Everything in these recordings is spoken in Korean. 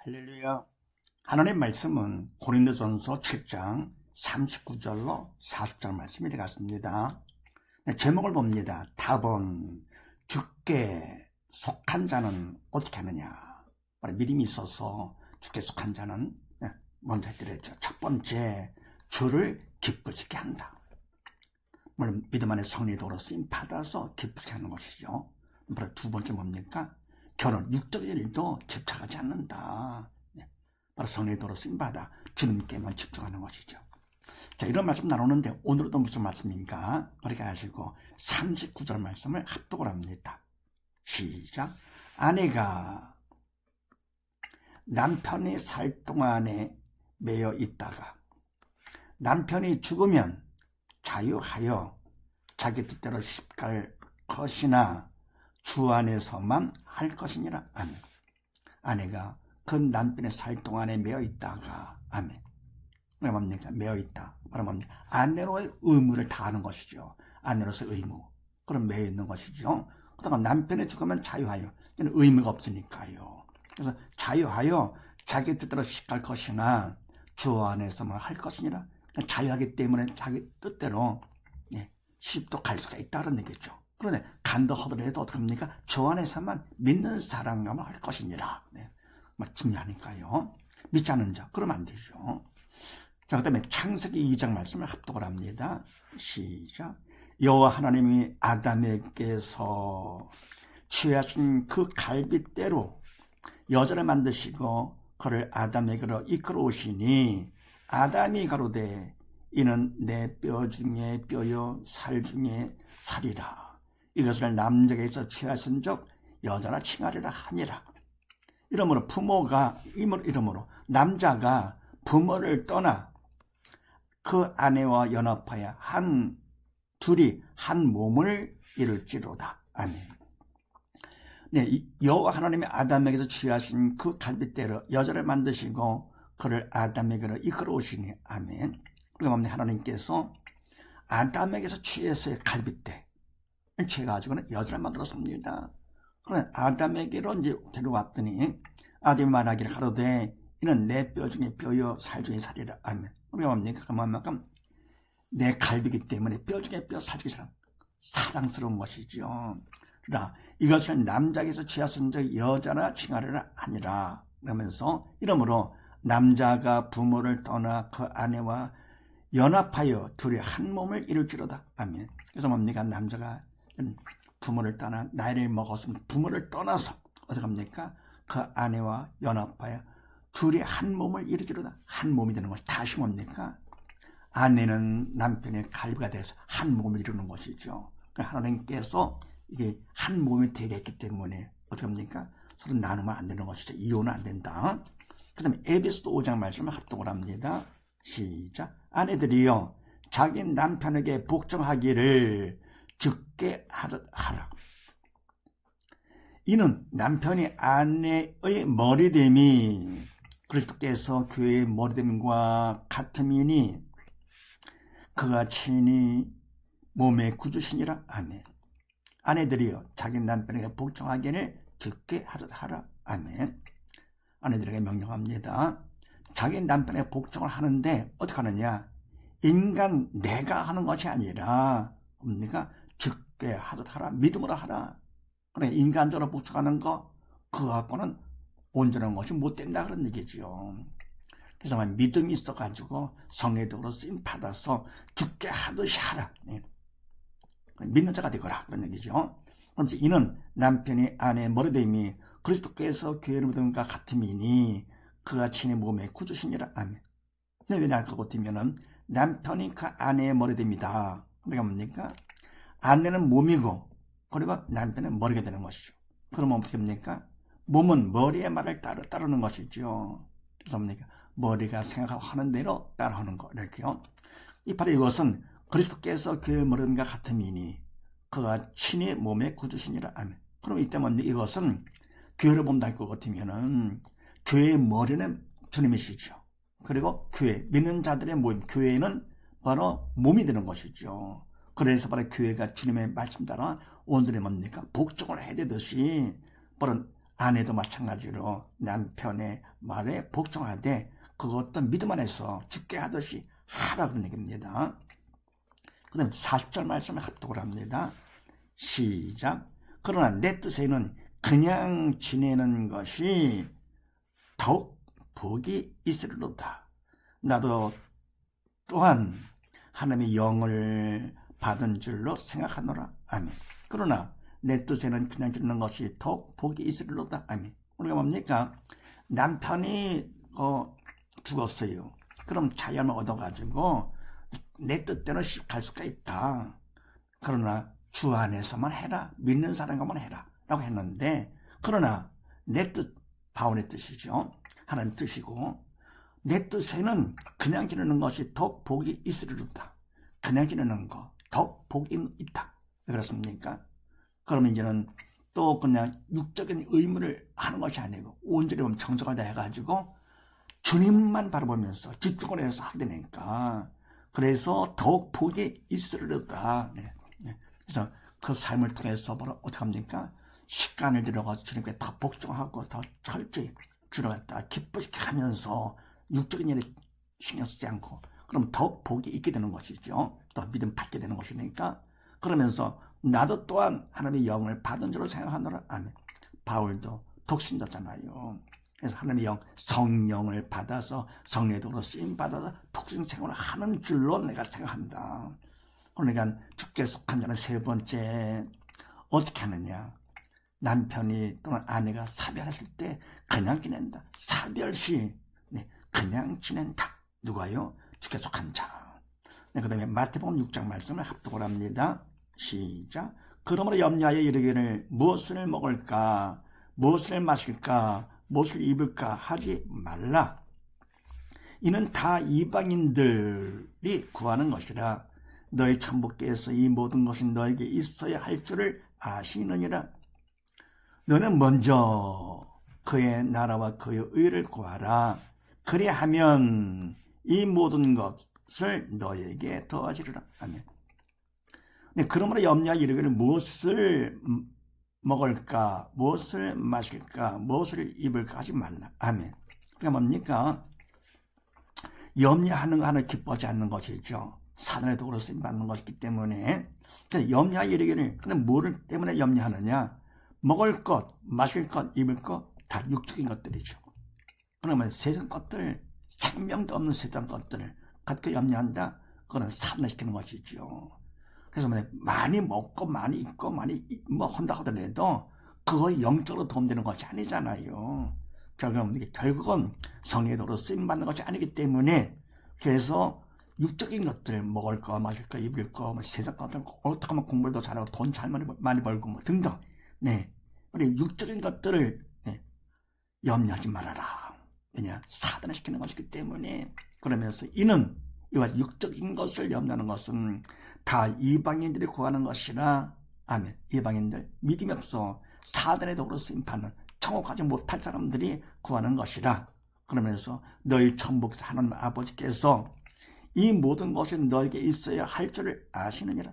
할렐루야. 하나님 말씀은 고린도전서 7장 39절로 40절 말씀이 되겠습니다. 제목을 봅니다. 답은 주께 속한 자는 어떻게 하느냐. 믿음이 있어서 주께 속한 자는 먼저 해드렸죠. 첫 번째, 주를 기쁘시게 한다. 물론 믿음 안에 성리도로 쓰임 받아서 기쁘게 하는 것이죠. 두 번째 뭡니까? 결혼, 육적인 일도 집착하지 않는다. 바로 성리도로 쓰임받아 주님께만 집중하는 것이죠. 자, 이런 말씀 나누는데 오늘도 무슨 말씀인가? 그렇게 하시고 39절 말씀을 합독을 합니다. 시작. 아내가 남편이 살 동안에 매여 있다가 남편이 죽으면 자유하여 자기 뜻대로 시집갈 것이나 주 안에서만 할 것이니라. 아멘. 아내가 그 남편의 살 동안에 매여 있다가, 아멘. 그게 뭡니까? 매여 있다. 바로 뭡니까? 아내로의 의무를 다하는 것이죠. 아내로서의 의무. 그럼 매여 있는 것이죠. 그러다가 남편이 죽으면 자유하여. 의무가 없으니까요. 그래서 자유하여 자기 뜻대로 시집갈 것이나 주 안에서만 할 것이니라. 자유하기 때문에 자기 뜻대로 시집도 갈 수가 있다는 얘기죠. 그런데 간도 허들해도 어떡합니까? 주 안에서만 믿는 사람과만 할 것이니라. 중요하니까요. 믿지 않는 자, 그러면 안 되죠. 자, 그 다음에 창세기 2장 말씀을 합독을 합니다. 시작. 여호와 하나님이 아담에게서 취하신 그 갈빗대로 여자를 만드시고 그를 아담에게로 이끌어 오시니 아담이 가로되 이는 내 뼈 중에 뼈요 살 중에 살이라. 이것을 남자에게서 취하신 적 여자라 칭하리라 하니라. 이러므로 이러므로 남자가 부모를 떠나 그 아내와 연합하여 둘이 한 몸을 이룰지로다. 아멘. 네, 여호와 하나님의 아담에게서 취하신 그 갈빗대로 여자를 만드시고 그를 아담에게로 이끌어 오시니. 아멘. 그러면 하나님께서 아담에게서 취해서의 갈빗대 취해가지고는 여자를 만들었습니다. 그러나 아담에게로 이제 데려왔더니 아담이 말하기를 가로되 이는 내 뼈 중에 뼈요 살 중에 살이라. 아멘. 그러니까 뭡니까? 그만큼 내 갈비기 때문에 뼈 중에 뼈 살 중에 사랑스러운 것이죠. 그러나 이것을 남자에게서 취하신 적 여자라 칭하리라 하니라. 그러면서 이러므로 남자가 부모를 떠나 그 아내와 연합하여 둘이 한 몸을 이룰지로다. 아멘. 그래서 뭡니까? 남자가 부모를 떠나 나이를 먹었으면 부모를 떠나서 어떻게 합니까? 그 아내와 연합하여 둘이 한 몸을 이루지로다. 한 몸이 되는 것이 다시 뭡니까? 아내는 남편의 갈비가 돼서 한 몸을 이루는 것이죠. 하나님께서 이게 한 몸이 되게 했기 때문에 어떻게 합니까? 서로 나누면 안 되는 것이죠. 이혼은 안 된다. 그 다음에 에베소서 5장 말씀을 합독을 합니다. 시작. 아내들이여 자기 남편에게 복종하기를 주께 하듯 하라. 이는 남편이 아내의 머리됨이 그리스도께서 교회의 머리됨과 같음이니 그가 친히 몸의 구주시니라. 아멘. 아내들이여 자기 남편에게 복종하기를 주께 하듯 하라. 아멘. 아내들에게 명령합니다. 자기 남편에게 복종을 하는데 어떻게 하느냐? 인간 내가 하는 것이 아니라 뭡니까? 주께 하듯 하라. 믿음으로 하라. 그래, 인간적으로 복종하는 거 그거 갖고는 온전한 것이 못 된다 그런 얘기죠. 그래서 믿음이 있어가지고 성례적으로 쓰임 받아서 주께 하듯이 하라. 네. 믿는 자가 되거라 그런 얘기죠. 그러면서 이는 남편이 아내의 머리됨이 그리스도께서 교회의 믿음과 같음이니 그가 친히 몸의 구주시니라. 아멘. 왜 나을 것 같으면은 남편이 그 아내의 머리됨이다. 그러니까 뭡니까? 아내는 몸이고 그리고 남편은 머리가 되는 것이죠. 그러면 어떻게 합니까? 몸은 머리의 말을 따르는 것이죠. 그래서 뭡니까? 머리가 생각하고 하는 대로 따라하는 거 이렇게요. 바로 이것은 그리스도께서 교회의 머리됨과 같음이니 그가 친히 몸의 구주시니라. 아멘. 그럼 이때 뭡니까? 이것은 교회를 본다 할 것 같으면은 교회의 머리는 주님이시죠. 그리고 교회, 믿는 자들의 모임, 교회는 바로 몸이 되는 것이죠. 그래서 바로 교회가 주님의 말씀 따라 오늘의 뭡니까? 복종을 해야 되듯이 바로 아내도 마찬가지로 남편의 말에 복종하되 그것도 믿음 안에서 죽게 하듯이 하라 그런 얘기입니다. 그 다음에 40절 말씀에 합독을 합니다. 시작. 그러나 내 뜻에는 그냥 지내는 것이 더욱 복이 있으리로다. 나도 또한 하나님의 영을 받은 줄로 생각하노라. 아멘. 그러나 내 뜻에는 그냥 지내는 것이 더욱 복이 있으리로다. 아멘. 우리가 뭡니까? 남편이 죽었어요. 그럼 자연을 얻어가지고 내 뜻대로 갈 수가 있다. 그러나 주 안에서만 해라. 믿는 사람과만 해라. 라고 했는데, 그러나 내 뜻, 바울의 뜻이죠. 하나님 뜻이고, 내 뜻에는 그냥 지내는 것이 더 복이 있으리로다. 그냥 지내는 거, 더 복이 있다. 왜 그렇습니까? 그러면 이제는 또 그냥 육적인 의무를 하는 것이 아니고, 온전히 정성을 다해가지고, 주님만 바라보면서 집중을 해서 하게 되니까, 그래서 더욱 복이 있으리로다. 네. 그래서 그 삶을 통해서 어떻게 합니까? 시간을 들여가서 주님께 더 복종하고 더 철저히 주를 갖다 기쁘시게 하면서 육적인 일에 신경 쓰지 않고, 그럼 더 복이 있게 되는 것이죠. 또 믿음 받게 되는 것이니까. 그러면서 나도 또한 하나님의 영을 받은 줄로 생각하노라. 아멘. 바울도 독신자잖아요. 그래서 하나님의 영, 성령을 받아서 성령의 도로 쓰임 받아서 독신 생활을 하는 줄로 내가 생각한다. 그러니까 주께 속한 자는 세 번째 어떻게 하느냐? 남편이 또는 아내가 사별하실 때 그냥 지낸다. 사별시 그냥 지낸다. 누가요? 주께 속한 자. 그 다음에 마태복음 6장 말씀을 합독을 합니다. 시작. 그러므로 염려하여 이르기를 무엇을 먹을까, 무엇을 마실까, 무엇을 입을까 하지 말라. 이는 다 이방인들이 구하는 것이라. 너희 천부께서 이 모든 것이 너에게 있어야 할 줄을 아시느니라. 너는 먼저 그의 나라와 그의 의를 구하라. 그리하면 이 모든 것을 너에게 더하시리라. 아멘. 네, 그러므로 염려하여 이르기를 무엇을 먹을까, 무엇을 마실까, 무엇을 입을까 하지 말라. 아멘. 그러니까 뭡니까? 염려하는 거 하나 기뻐하지 않는 것이죠. 사단의 도구로 쓰임받는 것이기 때문에. 그러니까 염려하여 이르기를, 근데 뭐를 때문에 염려하느냐? 먹을 것, 마실 것, 입을 것, 다 육적인 것들이죠. 그러면 세상 것들, 생명도 없는 세상 것들을 갖고 염려한다? 그거는 사단시키는 것이죠. 그래서 많이 먹고 많이 입고 많이 한다 하더라도 그거 영적으로 도움되는 것이 아니잖아요. 결국은 성령의 도로 쓰임받는 것이 아니기 때문에, 그래서 육적인 것들, 먹을 거, 마실 거, 입을 거, 세상 것들, 어떻게 하면 공부를 더 잘하고 돈 잘 많이 벌고 등등. 네. 우리 육적인 것들을 염려하지 말아라. 왜냐? 사단을 시키는 것이기 때문에. 그러면서 이는 이와 육적인 것을 염려하는 것은 다 이방인들이 구하는 것이라. 아멘. 이방인들, 믿음이 없어 사단의 도구로 쓰임받는 청옥하지 못할 사람들이 구하는 것이라. 그러면서 너희 천국에서 하나님 아버지께서 이 모든 것이 너에게 있어야 할 줄을 아시느니라.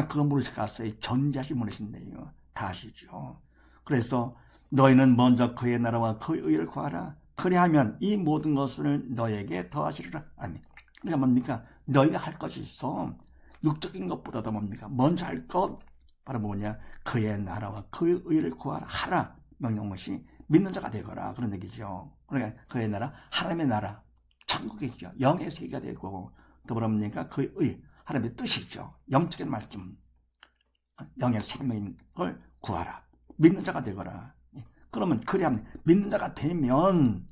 그거 모르시겠어요? 전지하시 모르신대요. 다 아시죠. 그래서 너희는 먼저 그의 나라와 그의 의를 구하라. 그리하면 이 모든 것을 너에게 더하시리라. 아멘. 그러니까 뭡니까? 너희가 할 것이 있어. 육적인 것보다도 뭡니까? 먼저 할 것, 바로 뭐냐? 그의 나라와 그의 의를 구하라. 하라. 명령것이 믿는 자가 되거라. 그런 얘기죠. 그러니까 그의 나라, 하나님의 나라, 천국이죠. 영의 세계가 되고, 더불어 뭡니까? 그의 의, 하나님의 뜻이죠. 영적인 말씀, 영의 생명인 걸 구하라. 믿는 자가 되거라. 그러면 그래야 믿는 자가 되면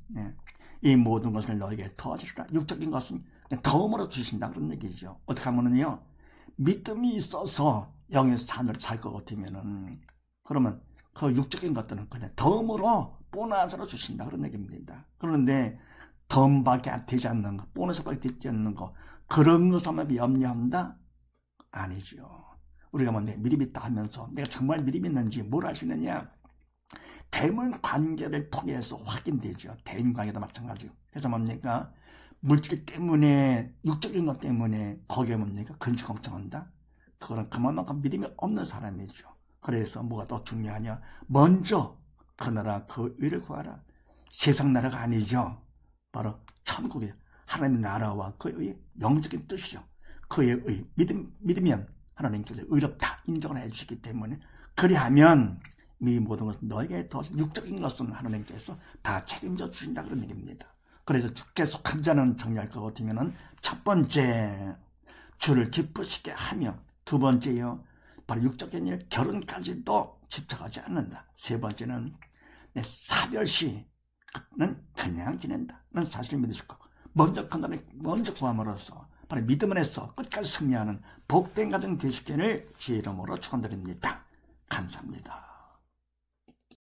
이 모든 것을 너에게 더하시리라. 육적인 것은 덤으로 주신다 그런 얘기죠. 어떻게 하면은요, 믿음이 있어서 영의 산을 살 것 같으면은, 그러면 그 육적인 것들은 그냥 덤으로 보너스로 주신다 그런 얘기입니다. 그런데 덤밖에 되지 않는 거, 보너스밖에 되지 않는 거, 그런 것만 염려한다? 아니죠. 우리가 뭔데 믿음이 있다 하면서 내가 정말 믿음이 있는지 뭘 알 수 있느냐? 대물 관계를 통해서 확인되죠. 대인 관계도 마찬가지고. 그래서 뭡니까? 물질 때문에, 육적인 것 때문에 거기에 뭡니까? 근심 걱정한다? 그거는 그만큼 믿음이 없는 사람이죠. 그래서 뭐가 더 중요하냐? 먼저 그 나라 그 의를 구하라. 세상 나라가 아니죠. 바로 천국의 하나님의 나라와 그의 영적인 뜻이죠. 그의 의 믿으면 하나님께서 의롭다 인정을 해주시기 때문에, 그리하면 이 모든 것은 너에게 더 육적인 것은 하나님께서 다 책임져 주신다 그런 얘기입니다. 그래서 주께 속한 자는 정리할 것 같으면은 첫 번째 주를 기쁘시게 하며, 두 번째요 바로 육적인 일 결혼까지도 집착하지 않는다. 세 번째는 내 사별시는 그냥 지낸다는 사실을 믿으시고, 먼저 그날을 먼저 구함으로써 바로 믿음을 해서 끝까지 승리하는 복된 가정 되시기를 주의 이름으로 축원드립니다. 감사합니다.